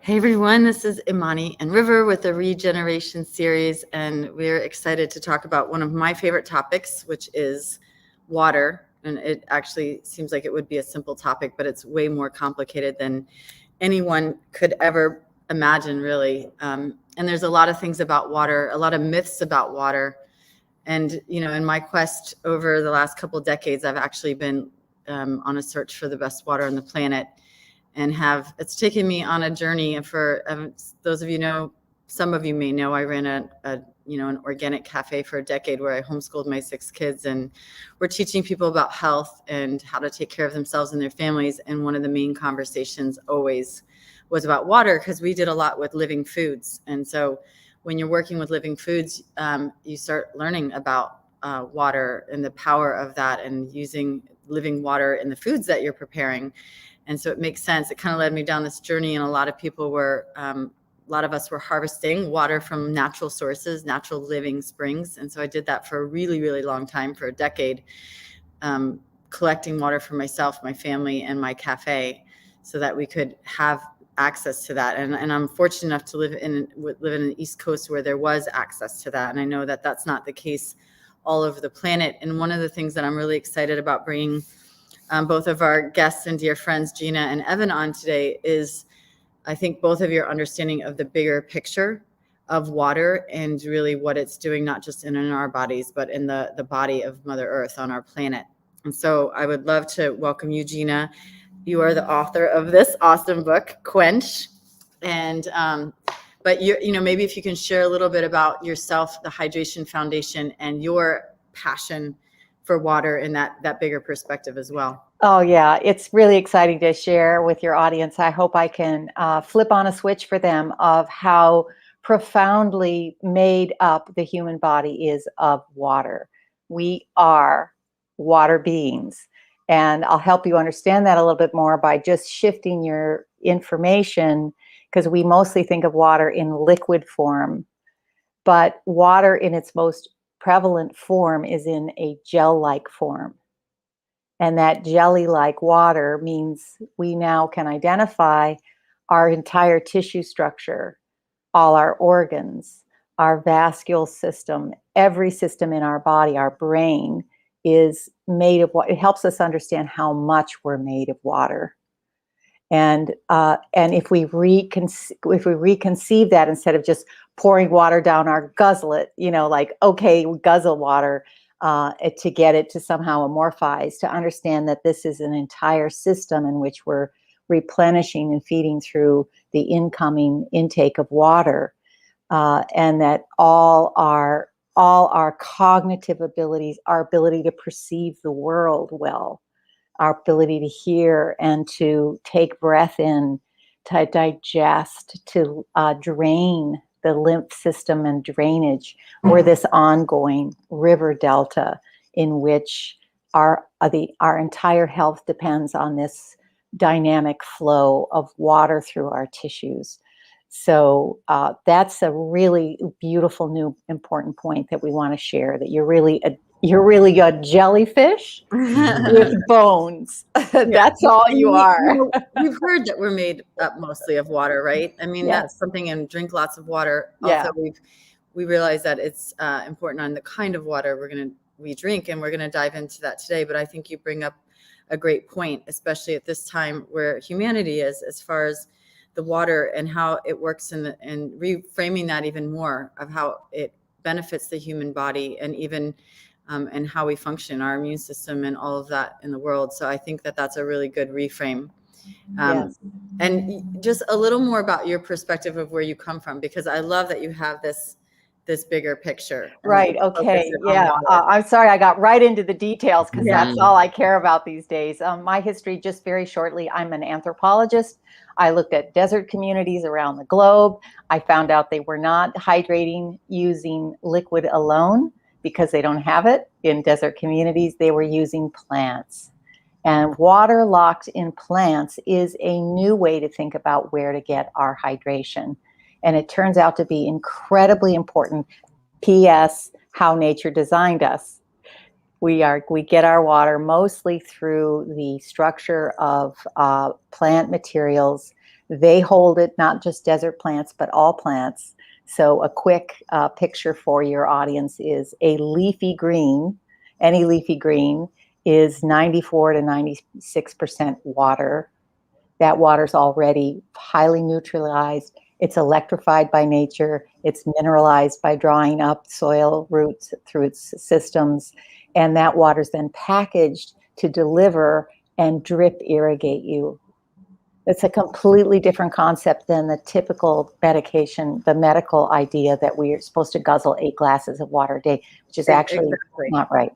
Hey everyone, this is Imanee River with the Regeneration series, and we're excited to talk about one of my favorite topics, which is water. And it actually seems like it would be a simple topic, but it's way more complicated than anyone could ever imagine, really. And there's a lot of things about water, a lot of myths about water. And, in my quest over the last couple of decades, I've actually been on a search for the best water on the planet. And it's taken me on a journey for those of some of you may know, I ran an organic cafe for a decade where I homeschooled my 6 kids, and we're teaching people about health and how to take care of themselves and their families. And one of the main conversations always was about water, because we did a lot with living foods. And so when you're working with living foods, you start learning about water and the power of that, and using living water in the foods that you're preparing. And so it makes sense. It kind of led me down this journey, and a lot of us were harvesting water from natural sources, natural living springs. And so I did that for a really, really long time, for a decade, collecting water for myself, my family, and my cafe, so that we could have access to that. And I'm fortunate enough to live in the East Coast where there was access to that. And I know that that's not the case all over the planet. And one of the things that I'm really excited about bringing both of our guests and dear friends, Gina and Evan, on today is, I think, both of your understanding of the bigger picture of water and really what it's doing, not just in our bodies, but in the body of Mother Earth on our planet. And so I would love to welcome you, Gina. You are the author of this awesome book, Quench. And but maybe if you can share a little bit about yourself, the Hydration Foundation, and your passion for water in that bigger perspective as well. Oh, yeah. It's really exciting to share with your audience. I hope I can flip on a switch for them of how profoundly made up the human body is of water. We are water beings. And I'll help you understand that a little bit more by just shifting your information, because we mostly think of water in liquid form. But water in its most prevalent form is in a gel-like form. And that jelly-like water means we now can identify our entire tissue structure, all our organs, our vascular system, every system in our body, our brain is made of water. It helps us understand how much we're made of water. And if we reconceive that, instead of just pouring water down our guslet, okay, we guzzle water, to get it to somehow amorphize, to understand that this is an entire system in which we're replenishing and feeding through the incoming intake of water, and that all our cognitive abilities, our ability to perceive the world well, our ability to hear and to take breath in, to digest, to drain the lymph system and drainage, or this ongoing river delta in which our entire health depends on this dynamic flow of water through our tissues. So that's a really beautiful, new, important point that we want to share, that you're really a jellyfish with bones. That's all you are. We've heard that we're made up mostly of water, right? I mean, That's something, and drink lots of water. Also, we realize that it's important on the kind of water we drink, and we're going to dive into that today. But I think you bring up a great point, especially at this time where humanity is, as far as the water and how it works, and reframing that even more of how it benefits the human body, and even and how we function, our immune system, and all of that in the world. So I think that that's a really good reframe. Yes. And just a little more about your perspective of where you come from, because I love that you have this bigger picture. Right. Okay. Yeah. I'm sorry, I got right into the details, because that's all I care about these days. My history, just very shortly, I'm an anthropologist. I looked at desert communities around the globe. I found out they were not hydrating using liquid alone, because they don't have it in desert communities. They were using plants. And water locked in plants is a new way to think about where to get our hydration. And it turns out to be incredibly important. P.S. How nature designed us. We get our water mostly through the structure of plant materials They hold it, not just desert plants, but all plants. So a quick picture for your audience is a leafy green. Any leafy green is 94 to 96% water. That water's already highly neutralized. It's electrified by nature. It's mineralized by drawing up soil roots through its systems. And that water's then packaged to deliver and drip irrigate you. It's a completely different concept than the typical medication, the medical idea that we are supposed to guzzle 8 glasses of water a day, which is actually not right.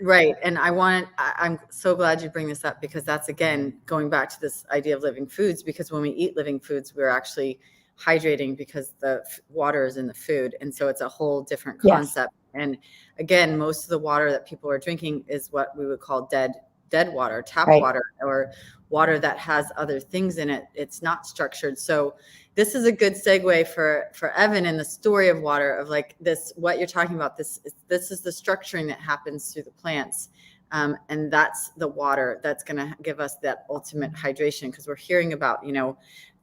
Right. And I'm so glad you bring this up, because that's, again, going back to this idea of living foods, because when we eat living foods, we're actually hydrating because the water is in the food. And so it's a whole different concept. Yes. And again, most of the water that people are drinking is what we would call dead water, tap water, or water that has other things in it. It's not structured. So this is a good segue for Evan in the story of water, of like this, what you're talking about. This is the structuring that happens through the plants. And that's the water that's going to give us that ultimate hydration, because we're hearing about,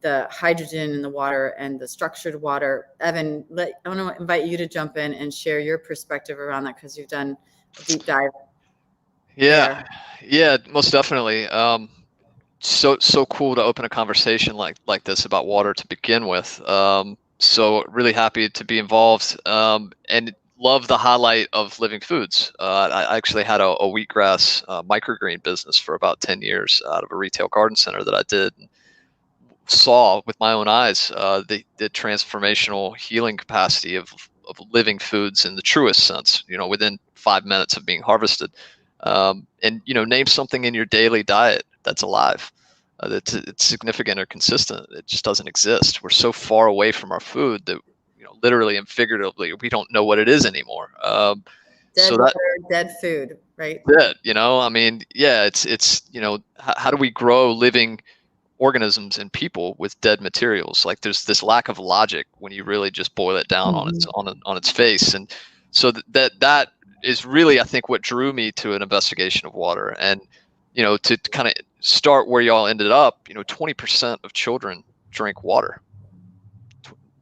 the hydrogen in the water and the structured water. Evan, I want to invite you to jump in and share your perspective around that, because you've done a deep dive. Yeah, most definitely. So cool to open a conversation like this about water to begin with. So really happy to be involved, and love the highlight of living foods. I actually had a wheatgrass microgreen business for about 10 years out of a retail garden center that I did. And saw with my own eyes the transformational healing capacity of living foods in the truest sense, within 5 minutes of being harvested. And name something in your daily diet that's alive, that's it's significant or consistent. It just doesn't exist. We're so far away from our food that literally and figuratively we don't know what it is anymore. Dead water, dead food, right? Dead. I mean, yeah, it's how do we grow living organisms and people with dead materials? Like, there's this lack of logic when you really just boil it down on its face. And so that is really, I think, what drew me to an investigation of water. And to kind of start where y'all ended up, 20% of children drink water,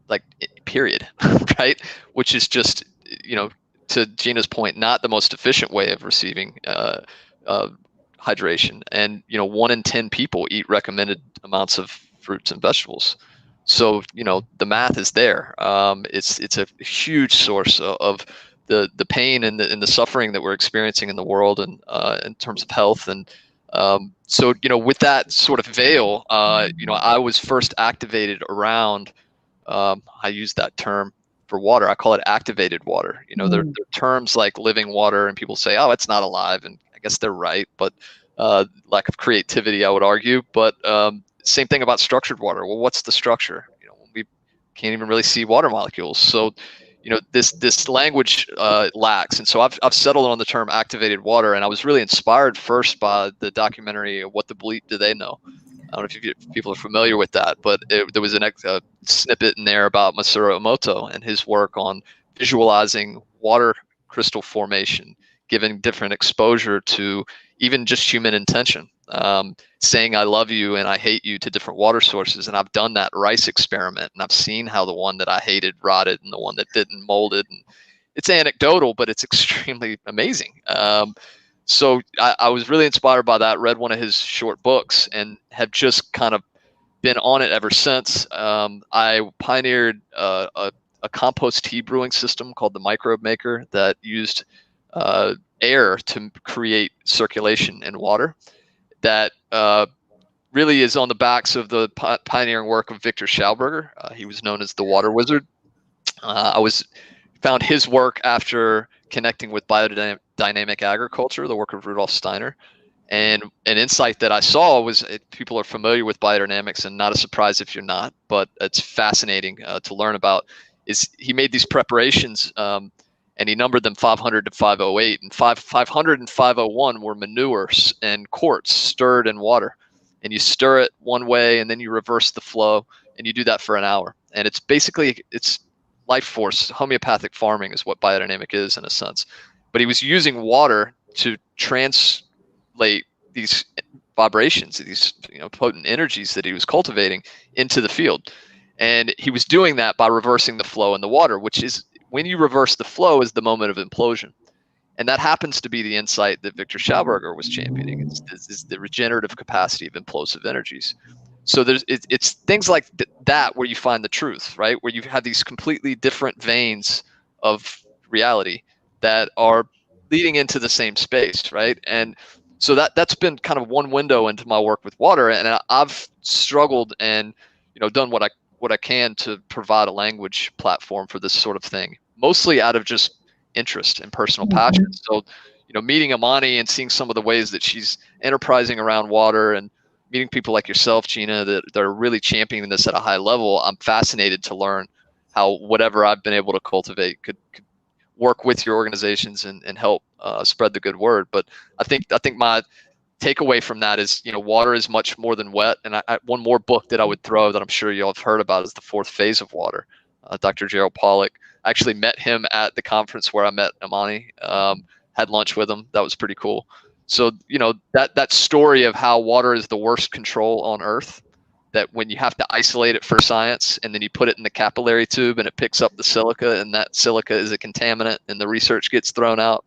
like, period. Right? Which is just, to Gina's point, not the most efficient way of receiving hydration. And 1 in 10 people eat recommended amounts of fruits and vegetables. So the math is there. It's a huge source of the pain and the suffering that we're experiencing in the world, and in terms of health. And so with that sort of veil, I was first activated around, I use that term for water, I call it activated water. There are terms like living water, and people say, oh, it's not alive, and I guess they're right, but lack of creativity, I would argue. But same thing about structured water. Well, what's the structure? We can't even really see water molecules. So this language lacks. And so I've settled on the term activated water, and I was really inspired first by the documentary What the Bleep Do They Know? I don't know if people are familiar with that, but there was a snippet in there about Masaru Emoto and his work on visualizing water crystal formation, given different exposure to even just human intention, saying I love you and I hate you to different water sources. And I've done that rice experiment, and I've seen how the one that I hated rotted and the one that didn't molded. And it's anecdotal, but it's extremely amazing. So I was really inspired by that, read one of his short books, and have just kind of been on it ever since. I pioneered a compost tea brewing system called the Microbe Maker that used air to create circulation in water. That really is on the backs of the pioneering work of Victor Schauberger. He was known as the Water Wizard. I found his work after connecting with biodynamic agriculture, the work of Rudolf Steiner. And an insight that I saw was, people are familiar with biodynamics, and not a surprise if you're not, but it's fascinating to learn about, is he made these preparations, and he numbered them 500 to 508. And 500 and 501 were manures and quartz stirred in water. And you stir it one way, and then you reverse the flow, and you do that for an hour. And it's basically, it's life force. Homeopathic farming is what biodynamic is, in a sense. But he was using water to translate these vibrations, these potent energies that he was cultivating into the field. And he was doing that by reversing the flow in the water, which is, when you reverse the flow, is the moment of implosion. And that happens to be the insight that Victor Schauberger was championing, is the regenerative capacity of implosive energies. So it's things like that where you find the truth, right? Where you have these completely different veins of reality that are leading into the same space, right? And so that's been kind of one window into my work with water. And I've struggled and done what I can to provide a language platform for this sort of thing, mostly out of just interest and personal passion. So, meeting Imanee and seeing some of the ways that she's enterprising around water, and meeting people like yourself, Gina, that are really championing this at a high level, I'm fascinated to learn how whatever I've been able to cultivate could work with your organizations and help spread the good word. But I think my takeaway from that is, water is much more than wet. And one more book that I would throw that I'm sure you all have heard about is The Fourth Phase of Water. Dr. Gerald Pollack. I actually met him at the conference where I met Imanee, had lunch with him. That was pretty cool. So, that story of how water is the worst control on Earth, that when you have to isolate it for science and then you put it in the capillary tube and it picks up the silica, and that silica is a contaminant and the research gets thrown out,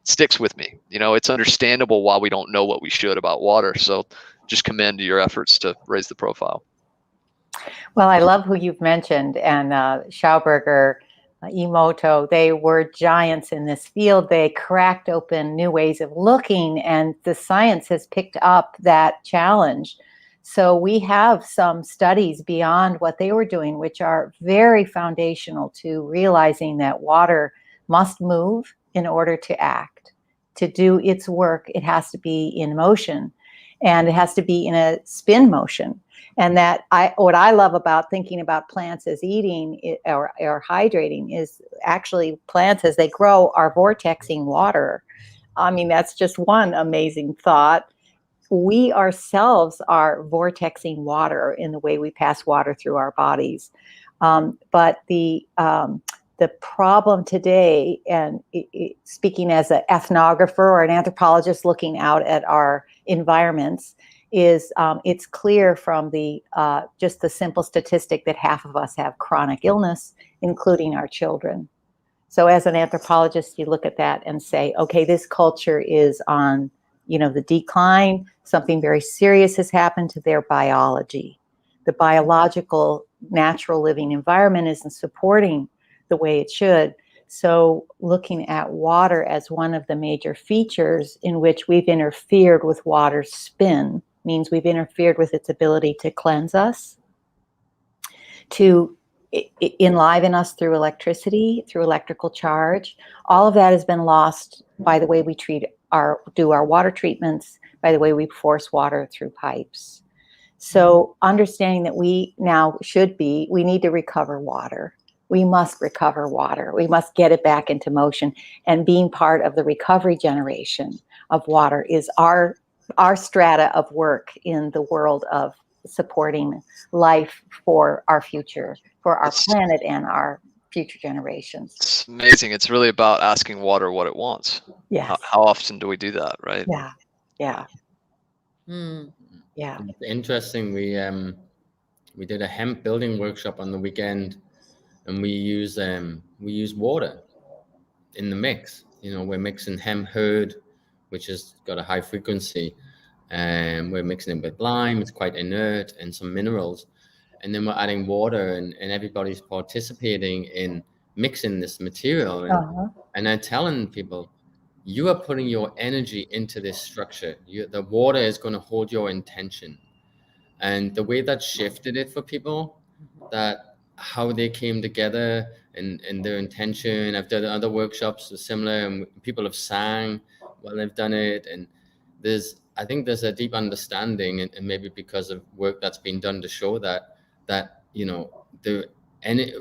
sticks with me. It's understandable why we don't know what we should about water. So just commend your efforts to raise the profile. Well, I love who you've mentioned, and Schauberger, Emoto, they were giants in this field. They cracked open new ways of looking, and the science has picked up that challenge. So we have some studies beyond what they were doing, which are very foundational to realizing that water must move in order to act. To do its work, it has to be in motion, and it has to be in a spin motion. And what I love about thinking about plants as eating or hydrating is actually plants as they grow are vortexing water. I mean, that's just one amazing thought. We ourselves are vortexing water in the way we pass water through our bodies. But the problem today, and speaking as an ethnographer or an anthropologist looking out at our environments, is it's clear from the just the simple statistic that half of us have chronic illness, including our children. So as an anthropologist, you look at that and say, okay, this culture is on the decline. Something very serious has happened to their biology. The biological natural living environment isn't supporting the way it should. So looking at water as one of the major features in which we've interfered with water's spin means we've interfered with its ability to cleanse us, to enliven us through electricity, through electrical charge. All of that has been lost by the way we do our water treatments, by the way we force water through pipes. So understanding that we need to recover water. We must recover water. We must get it back into motion. And being part of the recovery generation of water is our strata of work in the world of supporting life for our future, for our planet and our future generations. It's amazing. It's really about asking water what it wants. Yes. How often do we do that, right? Yeah. Yeah. Yeah. It's interesting. We did a hemp building workshop on the weekend, and we use water in the mix. We're mixing hemp hurd, which has got a high frequency, and we're mixing it with lime. It's quite inert, and some minerals, and then we're adding water, and everybody's participating in mixing this material, and I'm telling people, you are putting your energy into this structure. The water is going to hold your intention. And the way that shifted it for people, that how they came together and their intention. I've done other workshops similar, and people have sang while they've done it. And I think there's a deep understanding, and maybe because of work that's been done to show that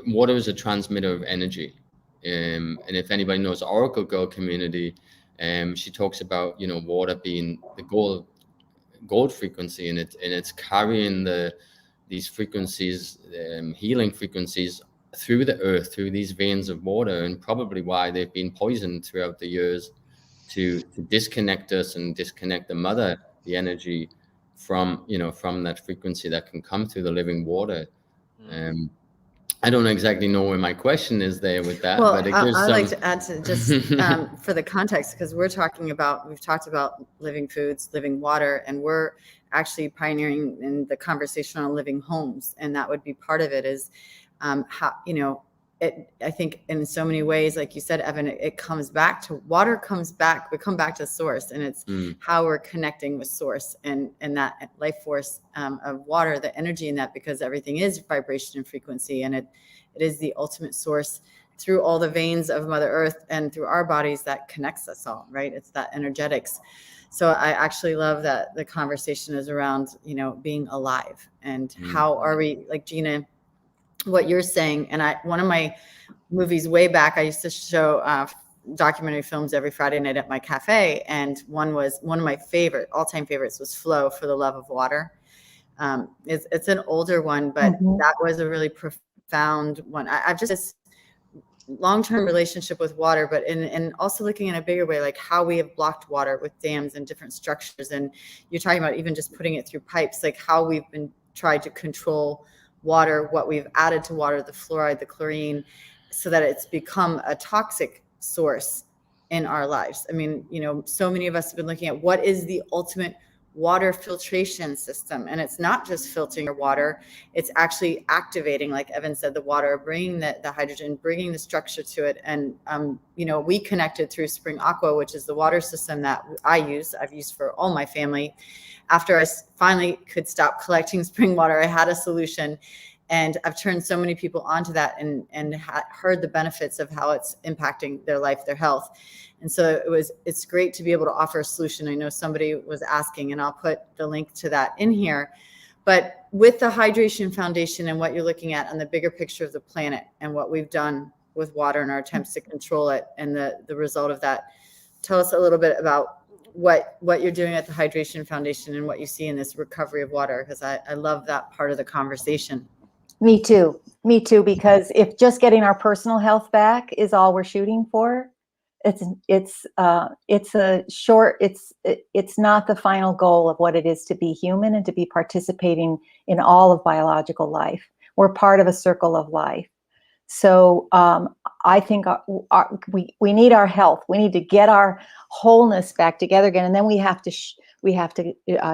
water is a transmitter of energy. And if anybody knows Oracle Girl community, she talks about water being the gold frequency, and it's carrying these frequencies, healing frequencies through the earth, through these veins of water, and probably why they've been poisoned throughout the years to disconnect us and disconnect the energy from, you know, from that frequency that can come through the living water. Mm. I don't exactly know where my question is there with that, Well, but it gives I'd some. like to add to just for the context, because we've talked about living foods, living water, and we're actually pioneering in the conversation on living homes. And that would be part of it is how, you know, I think in so many ways, like you said, Evan, it comes back to water, we come back to source, and it's how we're connecting with source and that life force of water, the energy in that, because everything is vibration and frequency, and it is the ultimate source through all the veins of Mother Earth and through our bodies that connects us all, right? It's that energetics. So I actually love that the conversation is around, you know, being alive and how are we, like Gina, what you're saying. And one of my movies way back, I used to show documentary films every Friday night at my cafe. And one of my all-time favorites was Flow, for the Love of Water. It's an older one, but that was a really profound one. I've just this long-term relationship with water, but and also looking in a bigger way, like how we have blocked water with dams and different structures. And you're talking about even just putting it through pipes, like how we've been tried to control water, what we've added to water, the fluoride, the chlorine, so that it's become a toxic source in our lives. I mean, you know, so many of us have been looking at what is the ultimate water filtration system. And it's not just filtering your water, it's actually activating, like Evan said, the water, bringing the hydrogen, bringing the structure to it. And, you know, we connected through Spring Aqua, which is the water system that I've used for all my family. After I finally could stop collecting spring water, I had a solution, and I've turned so many people onto that and heard the benefits of how it's impacting their life, their health. And so it's great to be able to offer a solution. I know somebody was asking, and I'll put the link to that in here. But with the Hydration Foundation and what you're looking at on the bigger picture of the planet and what we've done with water and our attempts to control it and the result of that, tell us a little bit about what you're doing at the Hydration Foundation and what you see in this recovery of water, because I love that part of the conversation. Me too, because if just getting our personal health back is all we're shooting for, it's not the final goal of what it is to be human and to be participating in all of biological life. We're part of a circle of life. So I think we need our health. We need to get our wholeness back together again, and then we have to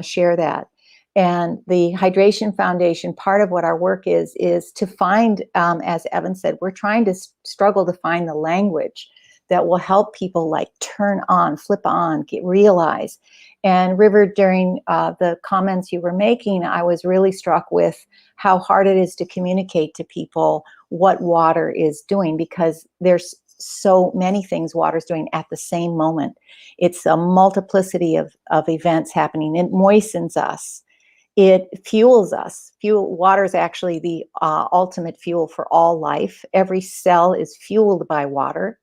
share that. And the Hydration Foundation, part of what our work is to find, as Evan said, we're trying to struggle to find the language that will help people like turn on, flip on, realize. And River, during the comments you were making, I was really struck with how hard it is to communicate to people what water is doing, because there's so many things water's doing at the same moment. It's a multiplicity of events happening. It moistens us. It fuels us. Water is actually the ultimate fuel for all life. Every cell is fueled by water.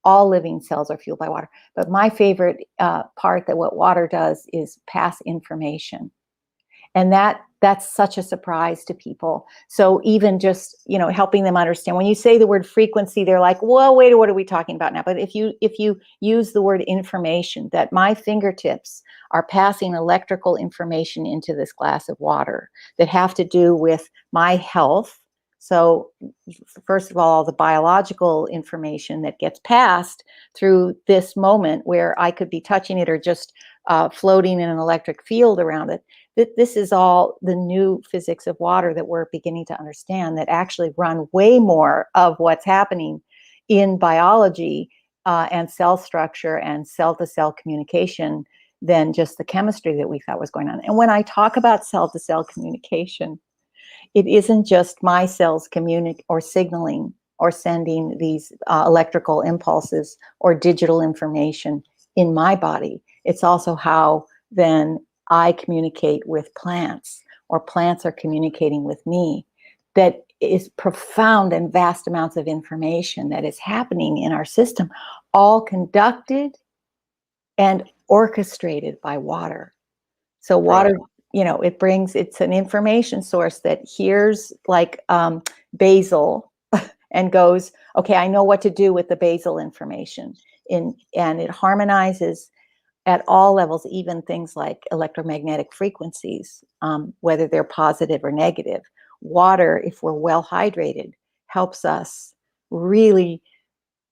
All living cells are fueled by water. But my favorite part that what water does is pass information. And that's such a surprise to people. So even just, you know, helping them understand, when you say the word frequency, they're like, well, wait, what are we talking about now? But if you use the word information, that my fingertips are passing electrical information into this glass of water that have to do with my health. So first of all, the biological information that gets passed through this moment where I could be touching it or just floating in an electric field around it. This is all the new physics of water that we're beginning to understand, that actually run way more of what's happening in biology and cell structure and cell-to-cell communication than just the chemistry that we thought was going on. And when I talk about cell-to-cell communication, it isn't just my cells communicating or signaling or sending these electrical impulses or digital information in my body. It's also how then I communicate with plants, or plants are communicating with me. That is profound and vast amounts of information that is happening in our system, all conducted and orchestrated by water. So water, Right. you know, it's an information source that hears like basil and goes, okay, I know what to do with the basil information. And it harmonizes at all levels, even things like electromagnetic frequencies, whether they're positive or negative. Water, if we're well hydrated, helps us really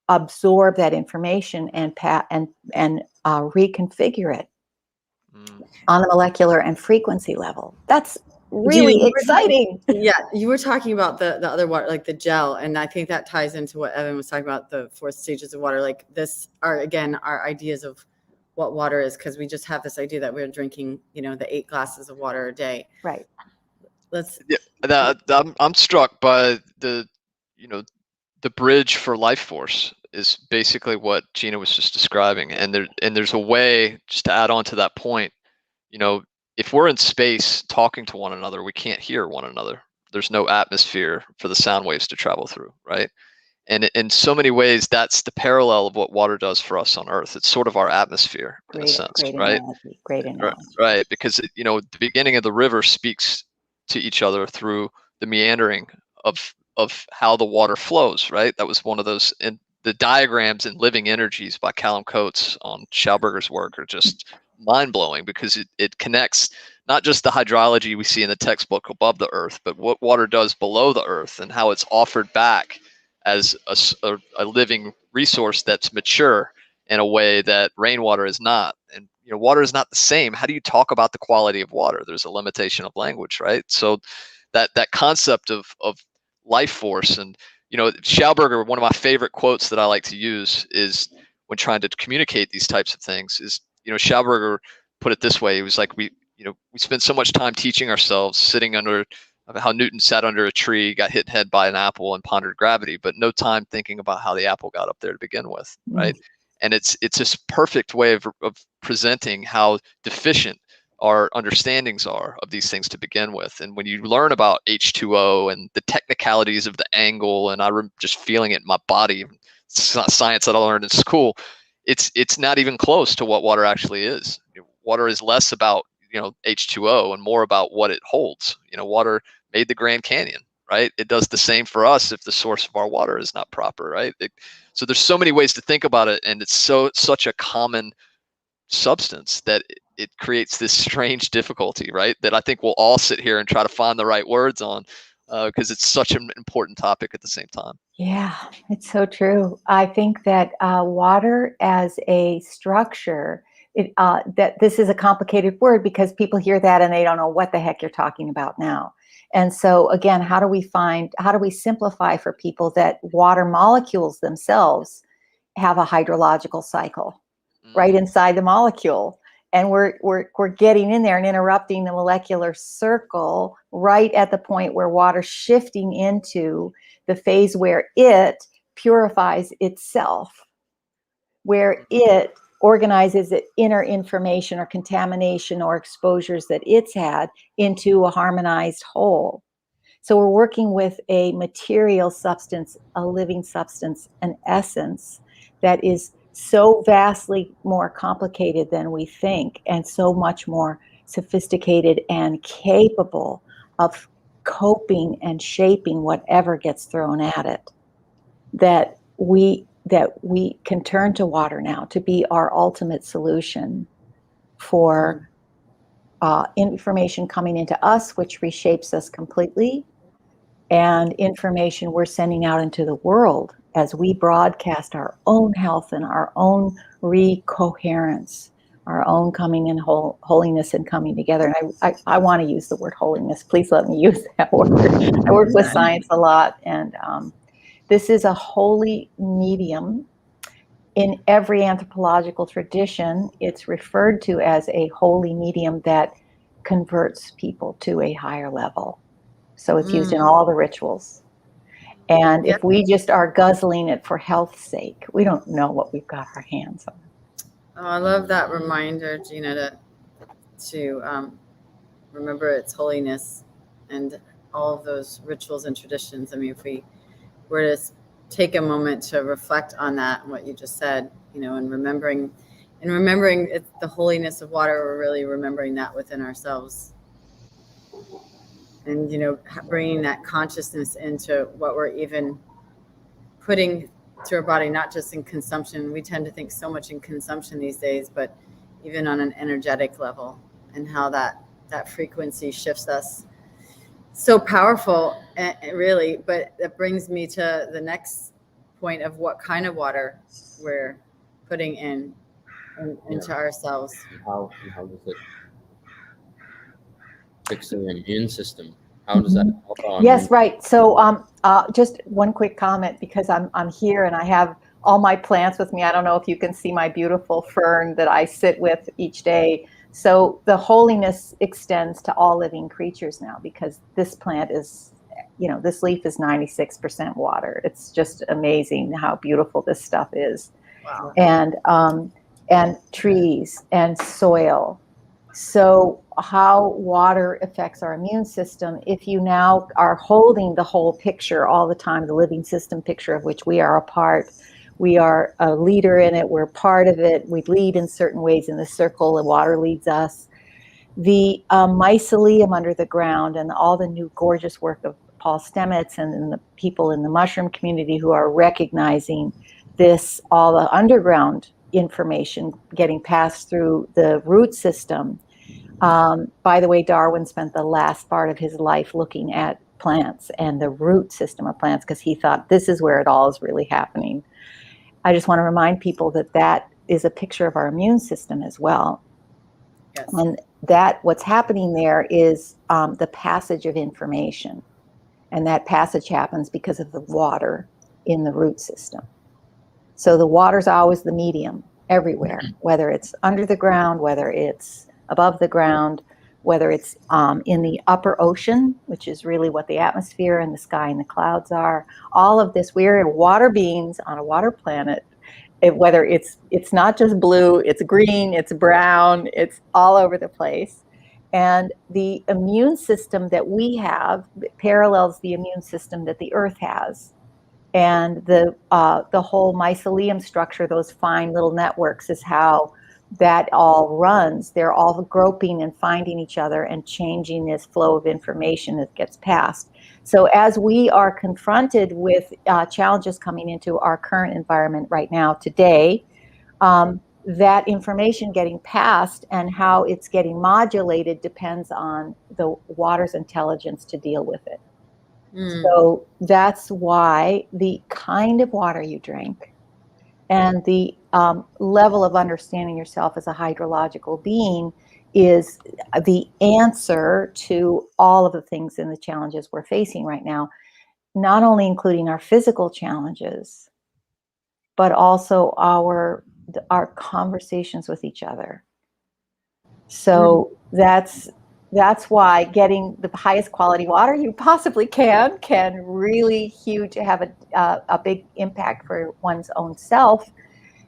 absorb that information and reconfigure it on the molecular and frequency level. That's Gina, really exciting. You were talking about the other water, like the gel, and I think that ties into what Evan was talking about, the 4 stages of water. Like this are, again, our ideas of what water is, because we just have this idea that we're drinking, the 8 glasses of water a day. Right. I'm struck by the bridge for life force is basically what Gina was just describing, and there's a way, just to add on to that point, if we're in space talking to one another, we can't hear one another. There's no atmosphere for the sound waves to travel through, right? And in so many ways, that's the parallel of what water does for us on Earth. It's sort of our atmosphere in a sense, right? Great analogy. Right, because the beginning of the river speaks to each other through the meandering of how the water flows, right? That was one of those, and the diagrams in Living Energies by Callum Coates on Schauberger's work are just mind-blowing, because it connects not just the hydrology we see in the textbook above the earth, but what water does below the earth and how it's offered back as a living resource that's mature in a way that rainwater is not. And water is not the same. How do you talk about the quality of water? There's a limitation of language, right? So that concept of life force, and Schauberger, one of my favorite quotes that I like to use is when trying to communicate these types of things is, Schauberger put it this way. He was like, we spend so much time teaching ourselves, sitting under, how Newton sat under a tree, got hit in the head by an apple and pondered gravity, but no time thinking about how the apple got up there to begin with, right? And it's this perfect way of presenting how deficient our understandings are of these things to begin with. And when you learn about H2O and the technicalities of the angle, and just feeling it in my body, it's not science that I learned in school, it's not even close to what water actually is. Water is less about H2O and more about what it holds. Water made the Grand Canyon, right? It does the same for us if the source of our water is not proper, right? So there's so many ways to think about it, and it's such a common substance that it creates this strange difficulty, right? That I think we'll all sit here and try to find the right words on, because it's such an important topic at the same time. Yeah, it's so true. I think that water as a structure, that this is a complicated word because people hear that and they don't know what the heck you're talking about now. And so again, how do we simplify for people that water molecules themselves have a hydrological cycle right inside the molecule? And we're getting in there and interrupting the molecular circle right at the point where water's shifting into the phase where it purifies itself, where it organizes its inner information or contamination or exposures that it's had into a harmonized whole. So we're working with a material substance, a living substance, an essence that is so vastly more complicated than we think, and so much more sophisticated and capable of coping and shaping whatever gets thrown at it, that we can turn to water now to be our ultimate solution for information coming into us, which reshapes us completely, and information we're sending out into the world as we broadcast our own health and our own recoherence, our own coming in holiness and coming together. And I want to use the word holiness. Please let me use that word. I work with science a lot, and this is a holy medium. In every anthropological tradition, it's referred to as a holy medium that converts people to a higher level. So it's used in all the rituals. And if we just are guzzling it for health's sake, we don't know what we've got our hands on. Oh, I love that reminder, Gina, to remember its holiness and all of those rituals and traditions. I mean, if we were to take a moment to reflect on that and what you just said, and remembering it's the holiness of water, we're really remembering that within ourselves. And, bringing that consciousness into what we're even putting to our body, not just in consumption. We tend to think so much in consumption these days, but, even on an energetic level, and how that frequency shifts us. So powerful, really. But that brings me to the next point of what kind of water we're putting into ourselves. And how does it fix the immune system? How does that help our Yes, immune right. So just one quick comment, because I'm here and I have all my plants with me. I don't know if you can see my beautiful fern that I sit with each day. So the holiness extends to all living creatures now, because this plant is, this leaf is 96% water. It's just amazing how beautiful this stuff is. Wow. And trees and soil. So how water affects our immune system, if you now are holding the whole picture all the time, the living system picture of which we are a part, we are a leader in it, we're part of it, we lead in certain ways in the circle, the water leads us. The mycelium under the ground and all the new gorgeous work of Paul Stamets and the people in the mushroom community who are recognizing this, all the underground information getting passed through the root system. By the way, Darwin spent the last part of his life looking at plants and the root system of plants, because he thought this is where it all is really happening. I just want to remind people that that is a picture of our immune system as well. Yes. And that what's happening there is the passage of information. And that passage happens because of the water in the root system. So the water's always the medium everywhere, whether it's under the ground, whether it's above the ground, whether it's in the upper ocean, which is really what the atmosphere and the sky and the clouds are. All of this, we're water beings on a water planet. Whether it's not just blue, it's green, it's brown, it's all over the place. And the immune system that we have parallels the immune system that the earth has. And the whole mycelium structure, those fine little networks, is how that all runs. They're all groping and finding each other and changing this flow of information that gets passed. So as we are confronted with challenges coming into our current environment right now, today, that information getting passed and how it's getting modulated depends on the water's intelligence to deal with it. So that's why the kind of water you drink and the level of understanding yourself as a hydrological being is the answer to all of the things and the challenges we're facing right now, not only including our physical challenges, but also our conversations with each other. So that's why getting the highest quality water you possibly can really have a big impact for one's own self.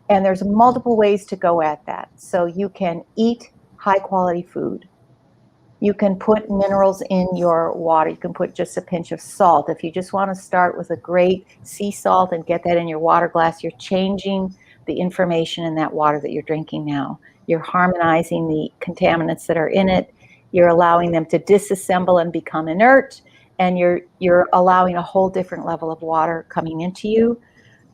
And there's multiple ways to go at that. So you can eat high quality food. You can put minerals in your water. You can put just a pinch of salt. If you just want to start with a great sea salt and get that in your water glass, you're changing the information in that water that you're drinking now. You're harmonizing the contaminants that are in it. You're allowing them to disassemble and become inert. And you're allowing a whole different level of water coming into you.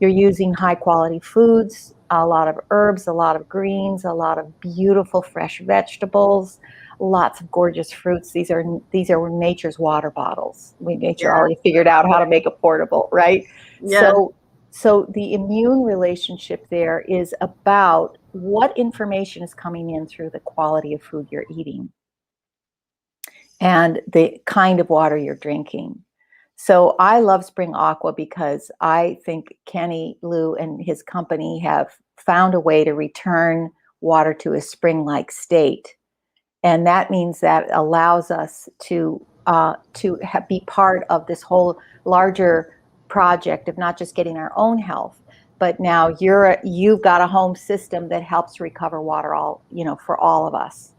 You're using high quality foods, a lot of herbs, a lot of greens, a lot of beautiful fresh vegetables, lots of gorgeous fruits. These are nature's water bottles. Nature already figured out how to make it portable, right? Yeah. So the immune relationship there is about what information is coming in through the quality of food you're eating and the kind of water you're drinking. So I love Spring Aqua because I think Kenny Lou and his company have found a way to return water to a spring-like state. And that means that allows us to be part of this whole larger project of not just getting our own health, but now you've got a home system that helps recover water for all of us.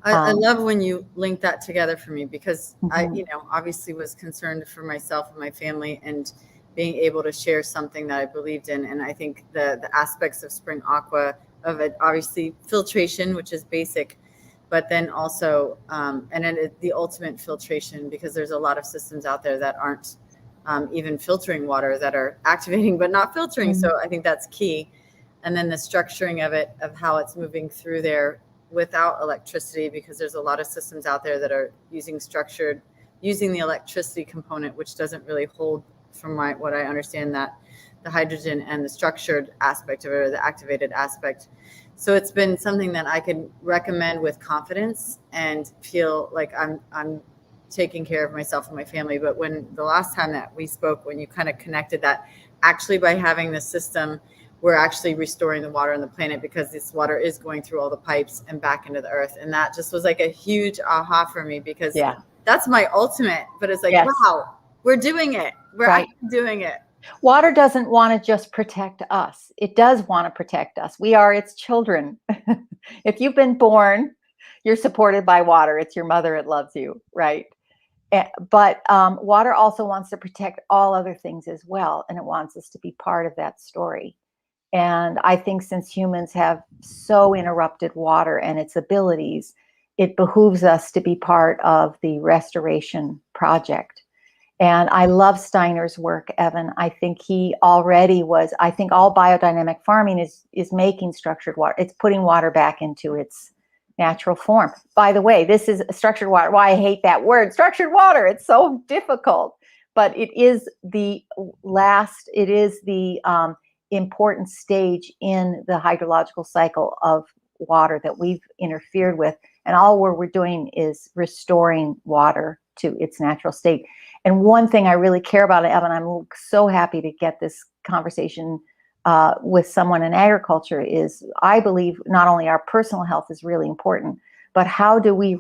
I love when you link that together for me, because I, Mm-hmm. obviously was concerned for myself and my family, and being able to share something that I believed in. And I think the aspects of Spring Aqua, of it, obviously filtration, which is basic, but then also, and then the ultimate filtration, because there's a lot of systems out there that aren't even filtering water, that are activating but not filtering. Mm-hmm. So I think that's key. And then the structuring of it, of how it's moving through there, without electricity, because there's a lot of systems out there that are using the electricity component, which doesn't really hold, from what I understand, that the hydrogen and the structured aspect of it, or the activated aspect. So it's been something that I could recommend with confidence and feel like I'm taking care of myself and my family. But when the last time that we spoke, when you kind of connected that actually by having this system, we're actually restoring the water on the planet, because this water is going through all the pipes and back into the earth. And that just was like a huge aha for me, because that's my ultimate. But it's like, wow, we're doing it. We're actually doing it. Water doesn't want to just protect us. It does want to protect us. We are its children. If you've been born, you're supported by water. It's your mother. It loves you, right? But water also wants to protect all other things as well. And it wants us to be part of that story. And I think since humans have so interrupted water and its abilities, it behooves us to be part of the restoration project. And I love Steiner's work, Evan. I think he already was, I think all biodynamic farming is making structured water. It's putting water back into its natural form. By the way, this is structured water. Why I hate that word, structured water. It's so difficult, but it is the important stage in the hydrological cycle of water that we've interfered with. And all we're doing is restoring water to its natural state. And one thing I really care about, Evan, I'm so happy to get this conversation with someone in agriculture, is I believe not only our personal health is really important, but how do we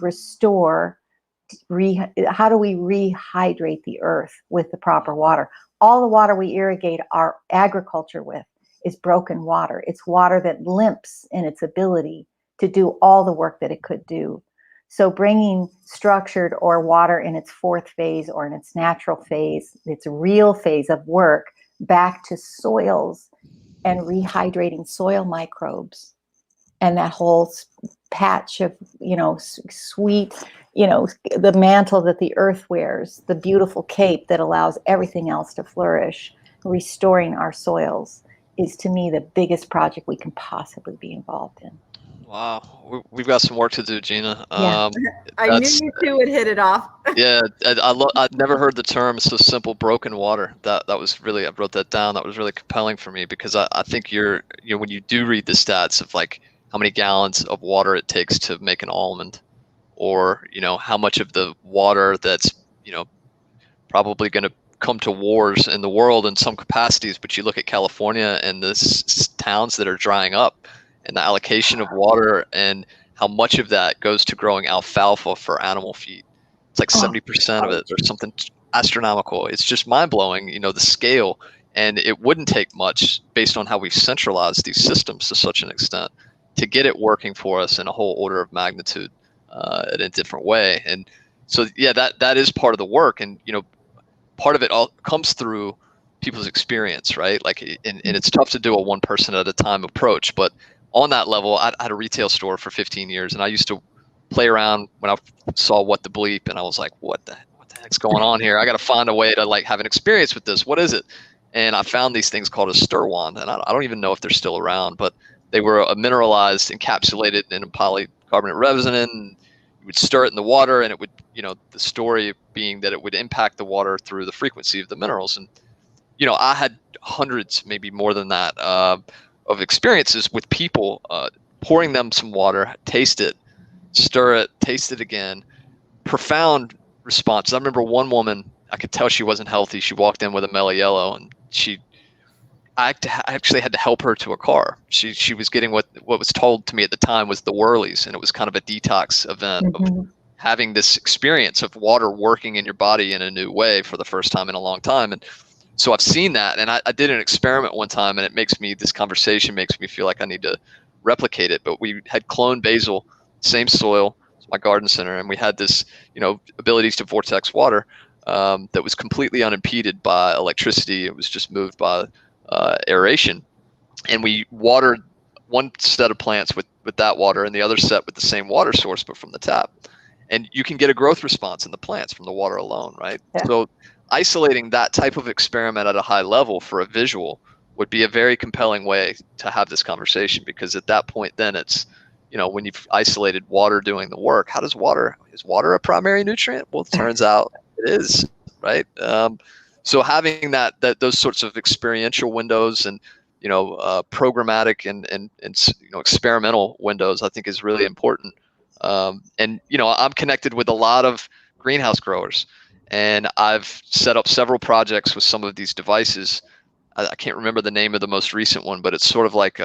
how do we rehydrate the earth with the proper water? All the water we irrigate our agriculture with is broken water. It's water that limps in its ability to do all the work that it could do. So bringing structured or water in its fourth phase, or in its natural phase, its real phase of work, back to soils and rehydrating soil microbes, and that whole patch of, sweet, the mantle that the earth wears, the beautiful cape that allows everything else to flourish, restoring our soils, is to me the biggest project we can possibly be involved in. Wow, we've got some work to do, Gina. I knew you two would hit it off. Yeah, I'd never heard the term so simple, broken water. That was really, I wrote that down. That was really compelling for me, because I think when you do read the stats of like how many gallons of water it takes to make an almond, or how much of the water that's probably going to come to wars in the world in some capacities, but you look at California and the towns that are drying up, and the allocation of water, and how much of that goes to growing alfalfa for animal feed. It's like 70% of it, or something astronomical. It's just mind-blowing, the scale. And it wouldn't take much, based on how we've centralized these systems to such an extent, to get it working for us in a whole order of magnitude in a different way. And so, that is part of the work. And, part of it all comes through people's experience, right? Like, and it's tough to do a one person at a time approach, but on that level, I had a retail store for 15 years, and I used to play around when I saw What the Bleep, and I was like, what the heck's going on here? I got to find a way to like have an experience with this. What is it? And I found these things called a stir wand, and I don't even know if they're still around, but they were a mineralized, encapsulated in a polycarbonate resin, and you would stir it in the water, and it would, the story being that it would impact the water through the frequency of the minerals. And, I had hundreds, maybe more than that, of experiences with people, pouring them some water, taste it, stir it, taste it again. Profound response. I remember one woman, I could tell she wasn't healthy. She walked in with a mellow yellow, and I actually had to help her to a car. She was getting what was told to me at the time was the whirlies, and it was kind of a detox event of having this experience of water working in your body in a new way for the first time in a long time. And so I've seen that, and I did an experiment one time, and this conversation makes me feel like I need to replicate it. But we had cloned basil, same soil, it's my garden center, and we had this, abilities to vortex water that was completely unimpeded by electricity. It was just moved by aeration, and we watered one set of plants with that water, and the other set with the same water source, but from the tap. And you can get a growth response in the plants from the water alone, right? Yeah. So isolating that type of experiment at a high level for a visual would be a very compelling way to have this conversation, because at that point then it's, when you've isolated water doing the work, is water a primary nutrient? Well, it turns out it is, right? So having those sorts of experiential windows and programmatic and experimental windows, I think, is really important. And I'm connected with a lot of greenhouse growers, and I've set up several projects with some of these devices. I can't remember the name of the most recent one, but it's sort of like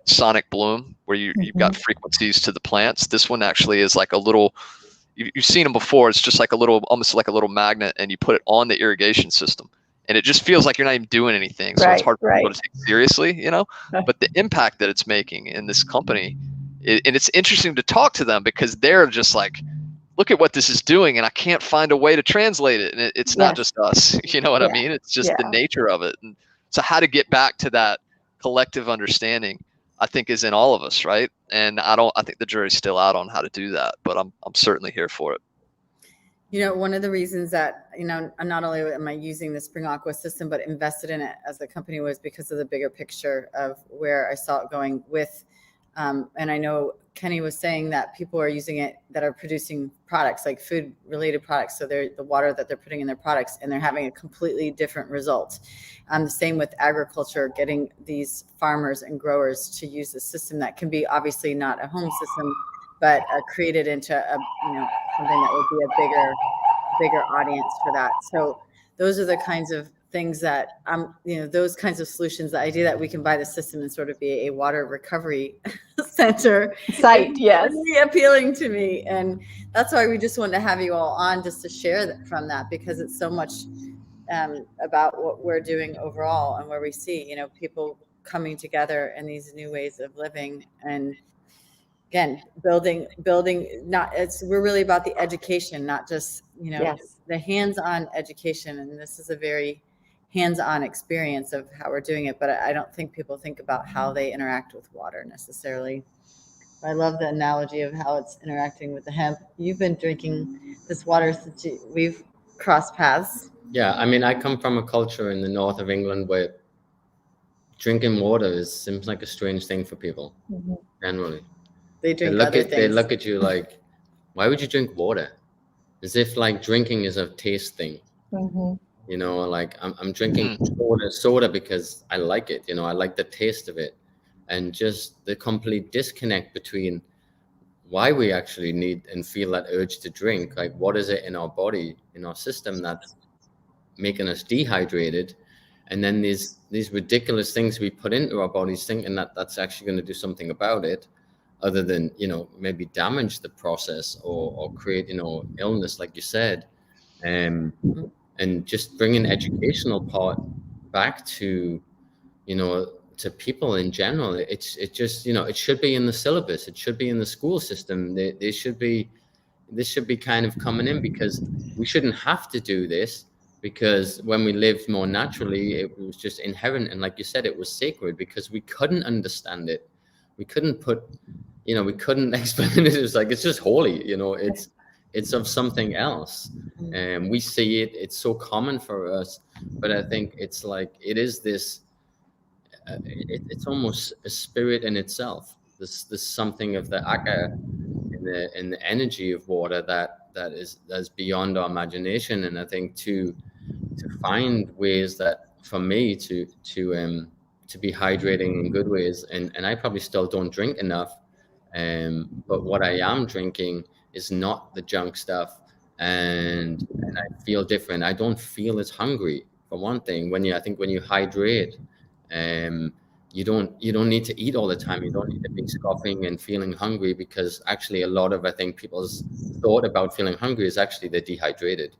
sonic bloom, where you've got frequencies to the plants. This one actually is like a little, you've seen them before. It's just like almost like a little magnet, and you put it on the irrigation system, and it just feels like you're not even doing anything. So it's hard for people to take seriously, but the impact that it's making in this company, and it's interesting to talk to them, because they're just like, look at what this is doing, and I can't find a way to translate it. And it's not just us, you know what I mean? It's just the nature of it. And so how to get back to that collective understanding, I think, is in all of us, right? And I think the jury's still out on how to do that, but I'm certainly here for it. One of the reasons that, not only am I using the Spring Aqua system, but invested in it as the company, was because of the bigger picture of where I saw it going with, and I know Kenny was saying that people are using it that are producing products, like food related products. So the water that they're putting in their products, and they're having a completely different result. The same with agriculture, getting these farmers and growers to use the system that can be obviously not a home system, but created into something that would be a bigger audience for that. So those are the kinds of things that those kinds of solutions, the idea that we can buy the system and sort of be a water recovery center site, yes, really appealing to me. And that's why we just wanted to have you all on, just to share from that, because it's so much about what we're doing overall, and where we see people coming together in these new ways of living, and again building we're really about the education, not just the hands-on education. And this is a very hands-on experience of how we're doing it, but I don't think people think about how they interact with water necessarily. I love the analogy of how it's interacting with the hemp. You've been drinking this water since we've crossed paths. Yeah, I mean, I come from a culture in the north of England where drinking water seems like a strange thing for people. Generally, they look at you like, why would you drink water? As if like drinking is a taste thing. Like I'm drinking soda because I like it. I like the taste of it. And just the complete disconnect between why we actually need and feel that urge to drink. Like, what is it in our body, in our system, that's making us dehydrated? And then these ridiculous things we put into our bodies, thinking that that's actually going to do something about it, other than maybe damage the process or create illness, like you said. And just bringing educational part back to to people in general. It just it should be in the syllabus. It should be in the school system. This should be kind of coming in, because we shouldn't have to do this, because when we lived more naturally, it was just inherent. And like you said, it was sacred, because we couldn't understand it. We couldn't we couldn't explain it. It was like, it's just holy, it's of something else. And we see it, it's so common for us. But I think it's like, it is this, it's almost a spirit in itself. This something of the akka in the energy of water that's beyond our imagination. And I think to find ways that, for me, to be hydrating in good ways, and I probably still don't drink enough, but what I am drinking is not the junk stuff, and I feel different. I don't feel as hungry, for one thing. When you hydrate, you don't need to eat all the time. You don't need to be scoffing and feeling hungry, because actually a lot of, I think, people's thought about feeling hungry is actually they're dehydrated.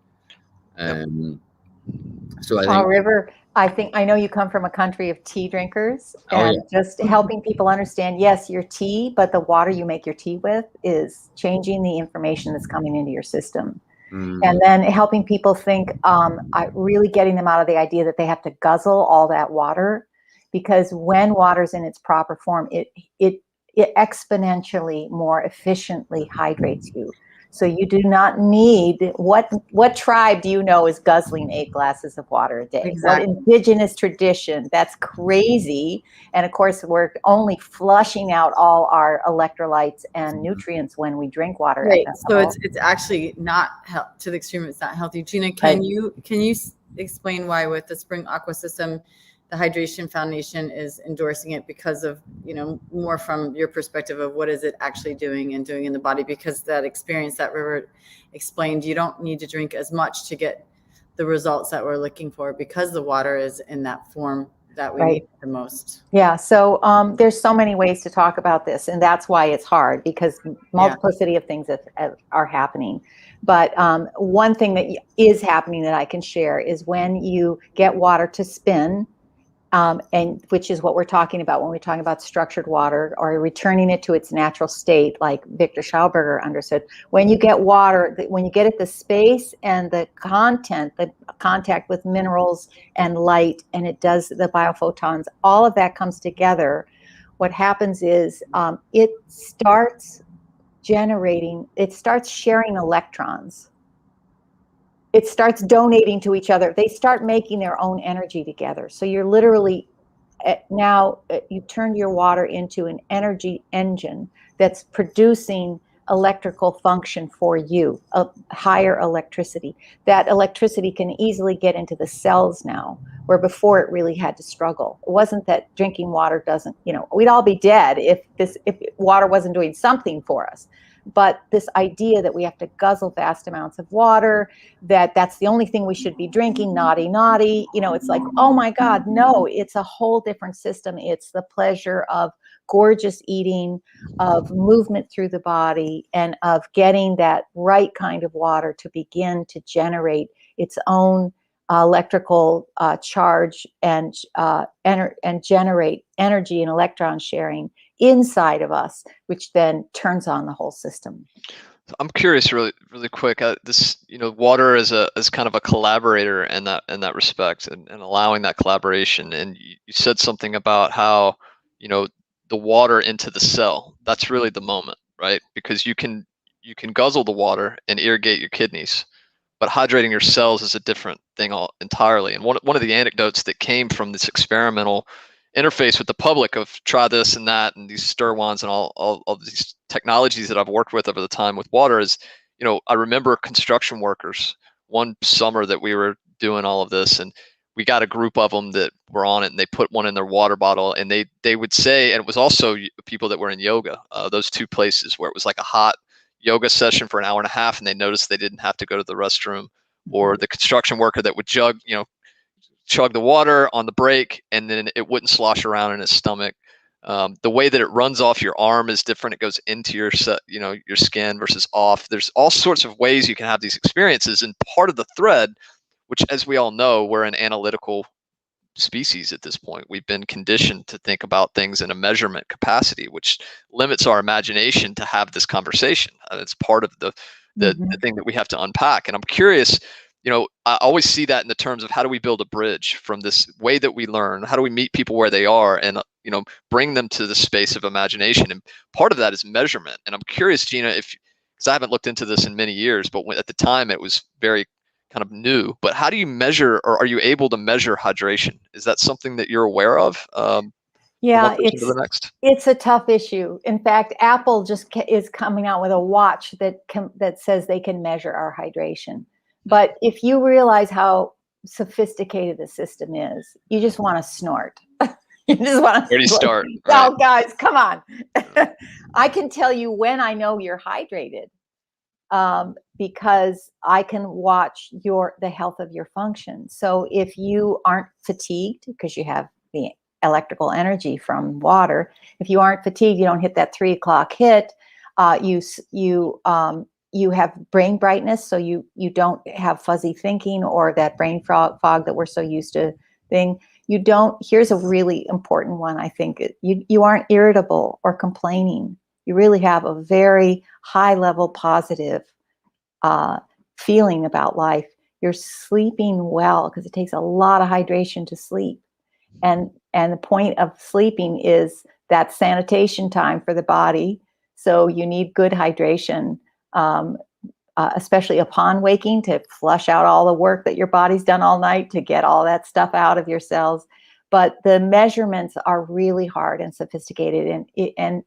So I think, River, I know you come from a country of tea drinkers, and just helping people understand, yes, your tea, but the water you make your tea with is changing the information that's coming into your system. And then helping people think, really getting them out of the idea that they have to guzzle all that water, because when water's in its proper form, it exponentially more efficiently hydrates you. So you do not need, what tribe do you know is guzzling 8 glasses of water a day? Exactly. What indigenous tradition? That's crazy. And of course, we're only flushing out all our electrolytes and nutrients when we drink water. Right. At that So level. it's actually not to the extreme. It's not healthy. Gina, Right. can you explain why with the Spring Aqua System, the Hydration Foundation is endorsing it because of, more from your perspective of what is it actually doing in the body? Because that experience that River explained, you don't need to drink as much to get the results that we're looking for because the water is in that form that we need the most. Yeah. So there's so many ways to talk about this, and that's why it's hard, because multiplicity of things are happening. But one thing that is happening that I can share is when you get water to spin, and which is what we're talking about when we're talking about structured water or returning it to its natural state, like Victor Schauberger understood. When you get water, when you get it the space and the content, the contact with minerals and light, and it does the biophotons, all of that comes together. What happens is it starts sharing electrons. It starts donating to each other. They start making their own energy together. So you're literally now you turn your water into an energy engine that's producing electrical function for you, a higher electricity. That electricity can easily get into the cells now, where before it really had to struggle. It wasn't that drinking water doesn't, we'd all be dead if water wasn't doing something for us. But this idea that we have to guzzle vast amounts of water, that's the only thing we should be drinking, naughty, it's like, oh my God, no, it's a whole different system. It's the pleasure of gorgeous eating, of movement through the body, and of getting that right kind of water to begin to generate its own electrical charge and generate energy and electron sharing inside of us, which then turns on the whole system. I'm curious, really, really quick. This, water as kind of a collaborator in that respect, and allowing that collaboration. And you said something about how, the water into the cell. That's really the moment, right? Because you can guzzle the water and irrigate your kidneys, but hydrating your cells is a different thing entirely. And one of the anecdotes that came from this experimental interface with the public of try this and that and these stir wands and all these technologies that I've worked with over the time with water is, I remember construction workers one summer that we were doing all of this, and we got a group of them that were on it, and they put one in their water bottle, and they would say, and it was also people that were in yoga, those two places where it was like a hot yoga session for an hour and a half, and they noticed they didn't have to go to the restroom, or the construction worker that would chug the water on the break, and then it wouldn't slosh around in his stomach. The way that it runs off your arm is different. It goes into your skin versus off. There's all sorts of ways you can have these experiences, and part of the thread, which, as we all know, we're an analytical species at this point. We've been conditioned to think about things in a measurement capacity, which limits our imagination to have this conversation. It's part of the thing that we have to unpack. And I'm curious, I always see that in the terms of how do we build a bridge from this way that we learn? How do we meet people where they are and, bring them to the space of imagination? And part of that is measurement. And I'm curious, Gina, because I haven't looked into this in many years, but at the time it was very kind of new, but how do you measure, or are you able to measure hydration? Is that something that you're aware of? Yeah, it's a tough issue. In fact, Apple just is coming out with a watch that says they can measure our hydration. But if you realize how sophisticated the system is, you just want to snort. You just want to. Where do you start? Right. Oh, guys, come on! I can tell you when I know you're hydrated. Because I can watch the health of your function. So if you aren't fatigued because you have the electrical energy from water, if you aren't fatigued, you don't hit that 3 o'clock hit. You have brain brightness, so you don't have fuzzy thinking or that brain fog that we're so used to thing. You don't. Here's a really important one. I think you aren't irritable or complaining. You really have a very high level positive feeling about life. You're sleeping well because it takes a lot of hydration to sleep. And the point of sleeping is that sanitation time for the body. So you need good hydration especially upon waking, to flush out all the work that your body's done all night to get all that stuff out of your cells. But the measurements are really hard and sophisticated, and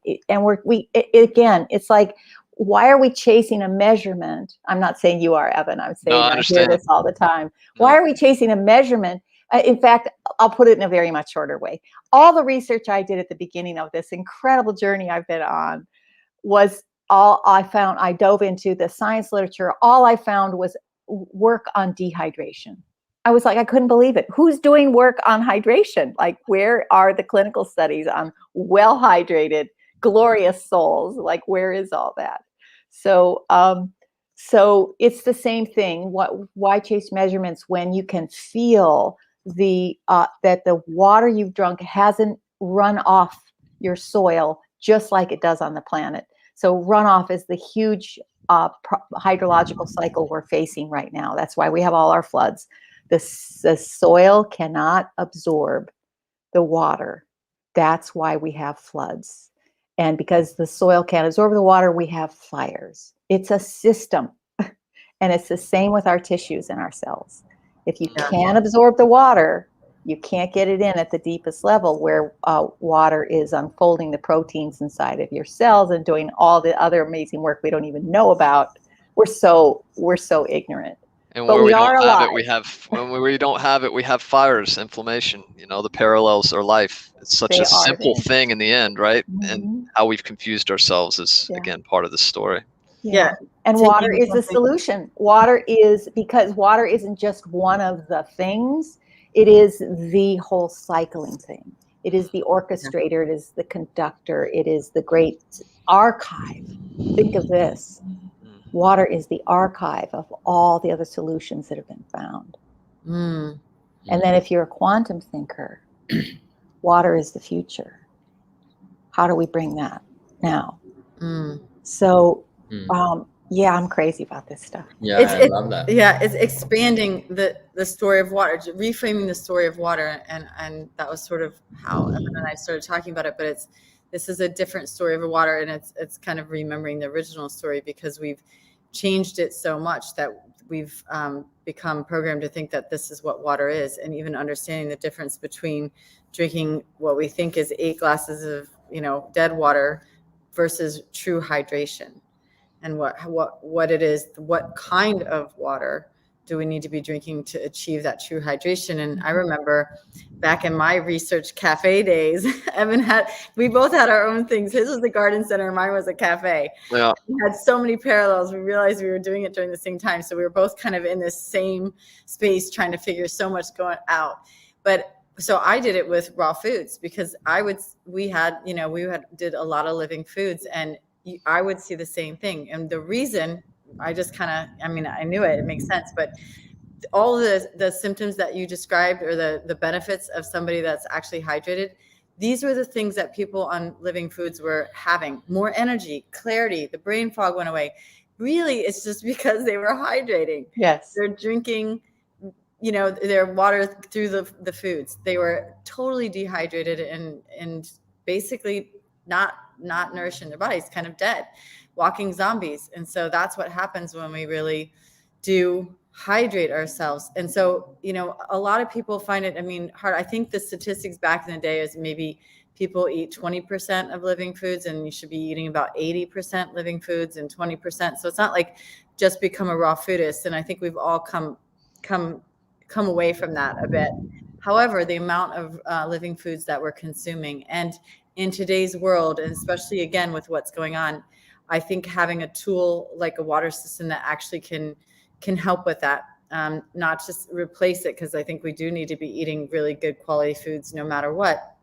again, it's like, why are we chasing a measurement? I'm not saying you are, Evan. I'm No, saying I I hear understand. this all the time. No. Why are we chasing a measurement? In fact, I'll put it in a very much shorter way. All the research I did at the beginning of this incredible journey I've been on was all I found. I dove into the science literature. All I found was work on dehydration. I was like, I couldn't believe it. Who's doing work on hydration? Like, where are the clinical studies on well hydrated, glorious souls? Like, where is all that? So, so it's the same thing. Why chase measurements when you can feel that the water you've drunk hasn't run off your soil just like it does on the planet? So runoff is the huge hydrological cycle we're facing right now. That's why we have all our floods. The soil cannot absorb the water. That's why we have floods. And because the soil can't absorb the water, we have fires. It's a system. And it's the same with our tissues and our cells. If you can't absorb the water, you can't get it in at the deepest level where water is unfolding the proteins inside of your cells and doing all the other amazing work we don't even know about. We're so ignorant. And but where we we are don't have alive. it, we have, when we don't have it, we have fires, inflammation. You know, the parallels are life. It's such They a are simple there. thing in the end, right? Mhm. And how we've confused ourselves is, Yeah. again, part of the story. Yeah. And Taking water is the something- solution. Water is, because water isn't just one of the things, it is the whole cycling thing. It is the orchestrator, it is the conductor, it is the great archive. Think of this. Water is the archive of all the other solutions that have been found. Mm. And then if you're a quantum thinker, water is the future. How do we bring that now? Mm. So, yeah, I'm crazy about this stuff. Yeah, I love that. Yeah, it's expanding the story of water, reframing the story of water, and that was sort of how Evan and I started talking about it. But this is a different story of water, and it's kind of remembering the original story, because we've changed it so much that we've become programmed to think that this is what water is, and even understanding the difference between drinking what we think is 8 glasses of dead water versus true hydration. And what it is, what kind of water do we need to be drinking to achieve that true hydration? And I remember back in my research cafe days, we both had our own things. His was a garden center, mine was a cafe. Yeah. We had so many parallels. We realized we were doing it during the same time. So we were both kind of in this same space trying to figure so much going out. So I did it with raw foods, because we did a lot of living foods, and I would see the same thing. And the reason I knew it makes sense, but all the symptoms that you described, or the benefits of somebody that's actually hydrated, these were the things that people on living foods were having: more energy, clarity, the brain fog went away. Really, it's just because they were hydrating. Yes. They're drinking their water through the foods. They were totally dehydrated and basically not nourishing their bodies, kind of dead, walking zombies. And so that's what happens when we really do hydrate ourselves. And so, a lot of people find it, hard. I think the statistics back in the day is maybe people eat 20% of living foods, and you should be eating about 80% living foods and 20%. So it's not like just become a raw foodist. And I think we've all come away from that a bit. However, the amount of living foods that we're consuming, and in today's world, and especially again with what's going on, I think having a tool like a water system that actually can help with that, not just replace it, because I think we do need to be eating really good quality foods no matter what.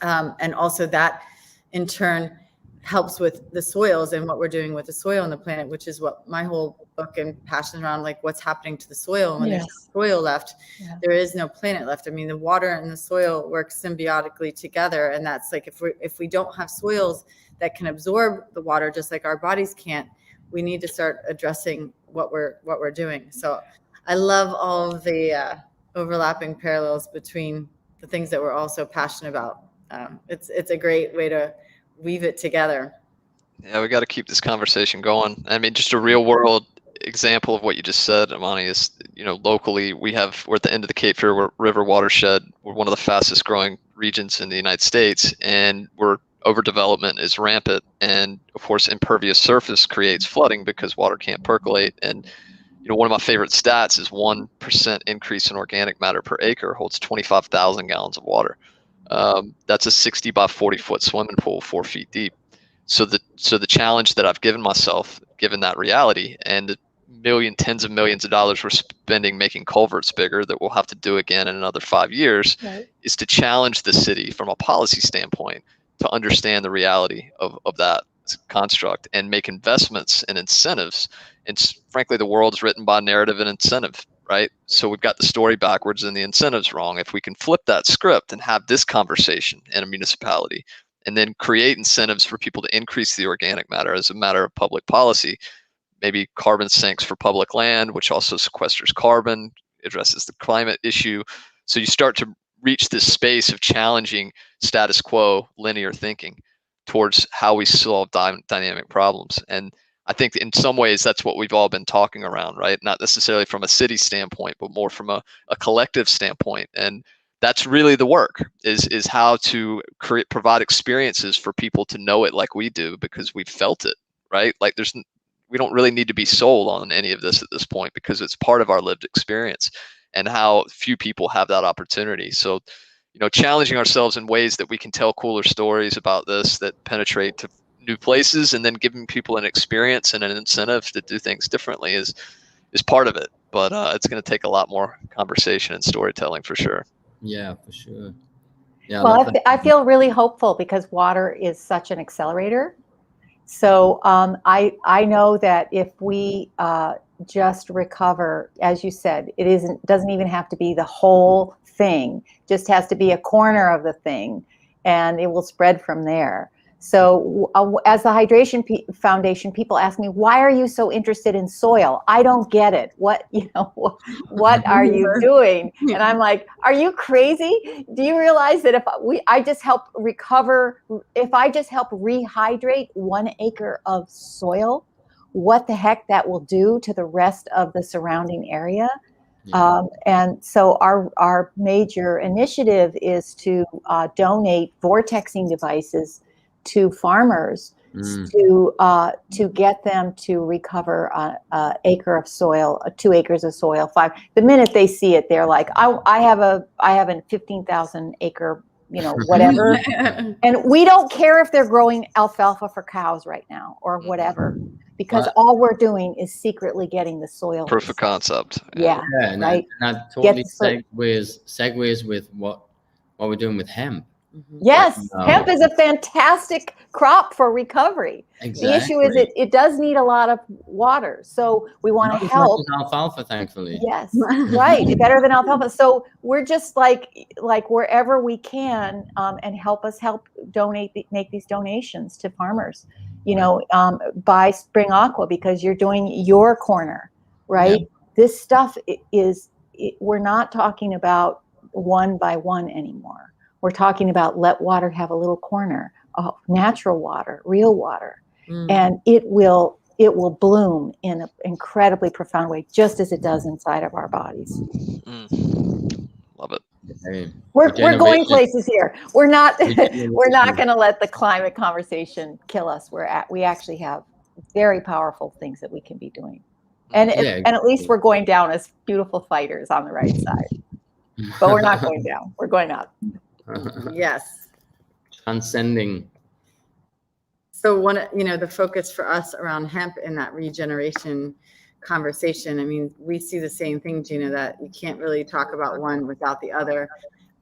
And also that in turn helps with the soils and what we're doing with the soil on the planet, which is what my whole book and passion around, like what's happening to the soil. And when there's no soil left, there is no planet left. The water and the soil work symbiotically together. And that's like, if we don't have soils that can absorb the water, just like our bodies can't, we need to start addressing what we're doing. So I love all of the overlapping parallels between the things that we're also passionate about. It's a great way to weave it together. Yeah, we got to keep this conversation going. Just a real world example of what you just said, Imanee, is, locally we're at the end of the Cape Fear River watershed. We're one of the fastest growing regions in the United States, and overdevelopment is rampant. And of course, impervious surface creates flooding because water can't percolate. And one of my favorite stats is 1% increase in organic matter per acre holds 25,000 gallons of water. That's a 60 by 40 foot swimming pool, 4 feet deep. So the challenge that I've given myself, given that reality, and the tens of millions of dollars we're spending making culverts bigger that we'll have to do again in another 5 years, Right. is to challenge the city from a policy standpoint to understand the reality of that construct and make investments and incentives. And frankly, the world's written by narrative and incentive, right? So we've got the story backwards and the incentives wrong. If we can flip that script and have this conversation in a municipality, and then create incentives for people to increase the organic matter as a matter of public policy, maybe carbon sinks for public land, which also sequesters carbon, addresses the climate issue. So you start to reach this space of challenging status quo linear thinking towards how we solve dynamic problems. And I think in some ways that's what we've all been talking around, right? Not necessarily from a city standpoint, but more from a collective standpoint. And that's really the work, is how to provide experiences for people to know it like we do, because we've felt it, right? Like we don't really need to be sold on any of this at this point, because it's part of our lived experience, and how few people have that opportunity. So, challenging ourselves in ways that we can tell cooler stories about this that penetrate to new places, and then giving people an experience and an incentive to do things differently is part of it. But it's going to take a lot more conversation and storytelling for sure. Yeah, for sure. Yeah. Well, I feel really hopeful because water is such an accelerator. So I know that if we just recover, as you said, doesn't even have to be the whole thing, just has to be a corner of the thing, and it will spread from there. So as the Hydration Foundation, people ask me, why are you so interested in soil? I don't get it. What are you doing? And I'm like, are you crazy? Do you realize that if I just help rehydrate 1 acre of soil, what the heck that will do to the rest of the surrounding area? Yeah. And so our major initiative is to donate vortexing devices to farmers to get them to recover an acre of soil, 2 acres of soil. 5. The minute they see it, they're like, I have a 15,000 acre, whatever. And we don't care if they're growing alfalfa for cows right now or whatever, because all we're doing is secretly getting the soil. Proof of concept. Yeah, and right. that totally segues with what we're doing with hemp. Yes, hemp is a fantastic crop for recovery. Exactly. The issue is it does need a lot of water, so we want to help. Not as much as alfalfa, thankfully. Yes, right, better than alfalfa. So we're just like wherever we can, and help make these donations to farmers. Buy Spring Aqua because you're doing your corner, right? Yeah. This stuff we're not talking about one by one anymore. We're talking about let water have a little corner of natural water, real water, and it will bloom in an incredibly profound way, just as it does inside of our bodies. Love it. Hey, we're going places here. We're not going to let the climate conversation kill us. We actually have very powerful things that we can be doing, and at least we're going down as beautiful fighters on the right side. But we're not going down. We're going up. Yes. Transcending. So the focus for us around hemp in that regeneration conversation, I mean, we see the same thing, Gina, that you can't really talk about one without the other.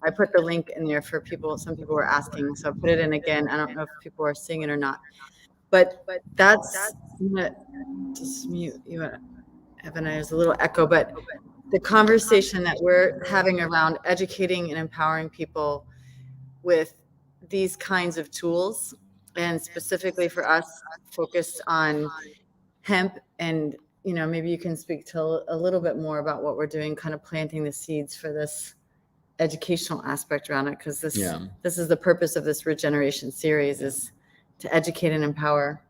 I put the link in there for people. Some people were asking, so I put it in again. I don't know if people are seeing it or not, but that's just mute you. Evan, there's a little echo, but the conversation that we're having around educating and empowering people with these kinds of tools, and specifically for us, focused on hemp. And maybe you can speak to a little bit more about what we're doing, kind of planting the seeds for this educational aspect around it, because this is the purpose of this Regeneration series, is to educate and empower.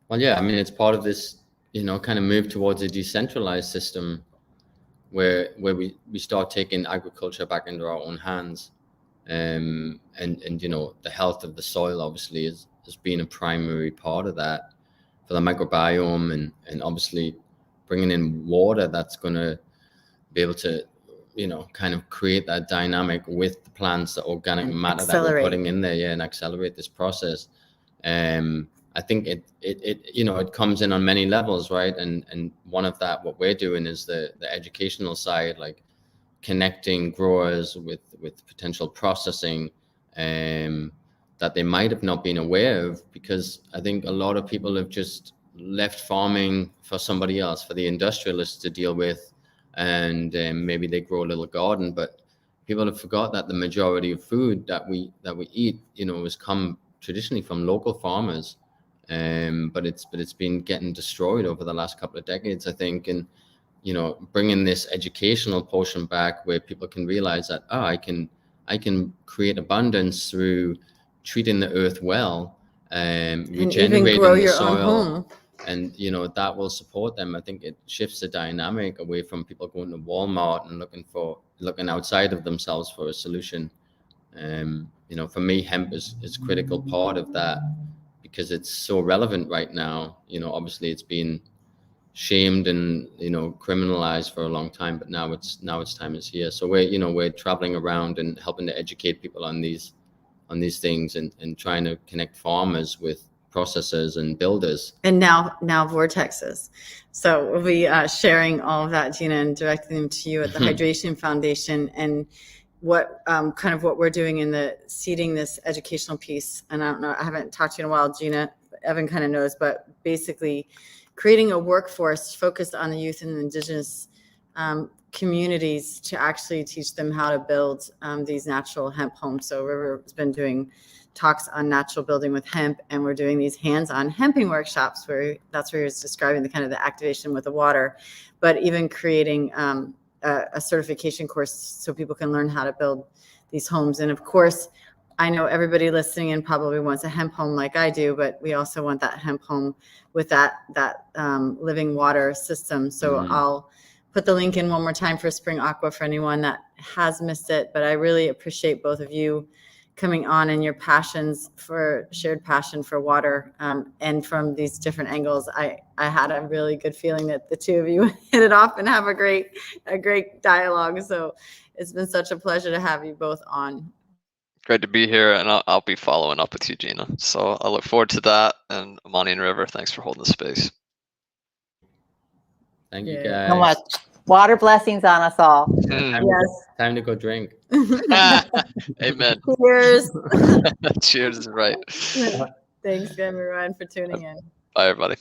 Well, yeah, I mean, it's part of this kind of move towards a decentralized system where we start taking agriculture back into our own hands. And the health of the soil obviously has been a primary part of that for the microbiome, and obviously bringing in water that's going to be able to kind of create that dynamic with the plants, the organic matter that we're putting in there, and accelerate this process. I think it comes in on many levels, right? And one of that, what we're doing is the educational side, like connecting growers with potential processing that they might have not been aware of, because I think a lot of people have just left farming for somebody else, for the industrialists to deal with, and maybe they grow a little garden, but people have forgot that the majority of food that we eat, has come traditionally from local farmers, but it's been getting destroyed over the last couple of decades, I think. And bringing this educational portion back, where people can realize that I can create abundance through treating the earth well, regenerating the soil, and that will support them. I think it shifts the dynamic away from people going to Walmart and looking outside of themselves for a solution. For me, hemp is a critical part of that, because it's so relevant right now. Obviously it's been shamed and criminalized for a long time, but now its time is here. So we're traveling around and helping to educate people on these things, and trying to connect farmers with processors and builders, and now vortexes. So we'll be sharing all of that, Gina, and directing them to you at the Hydration Foundation, and what kind of what we're doing in the seeding this educational piece. And I don't know, I haven't talked to you in a while, Gina. Evan kind of knows, but basically creating a workforce focused on the youth and indigenous communities to actually teach them how to build these natural hemp homes. So River's been doing talks on natural building with hemp, and we're doing these hands-on hemping workshops where that's where he was describing the kind of the activation with the water, but even creating a certification course so people can learn how to build these homes. And of course, I know everybody listening in probably wants a hemp home like I do, but we also want that hemp home with that living water system. So I'll put the link in one more time for Spring Aqua for anyone that has missed it. But I really appreciate both of you coming on, and your shared passion for water, and from these different angles. I had a really good feeling that the two of you hit it off and have a great dialogue. So it's been such a pleasure to have you both on. Great to be here, and I'll be following up with you, Gina. So I look forward to that. And Imanee and River, thanks for holding the space. Thank you, guys. So much. Water blessings on us all. Yes. Time to go drink. Amen. Cheers. Cheers is right. Thanks, everyone, for tuning in. Bye, everybody.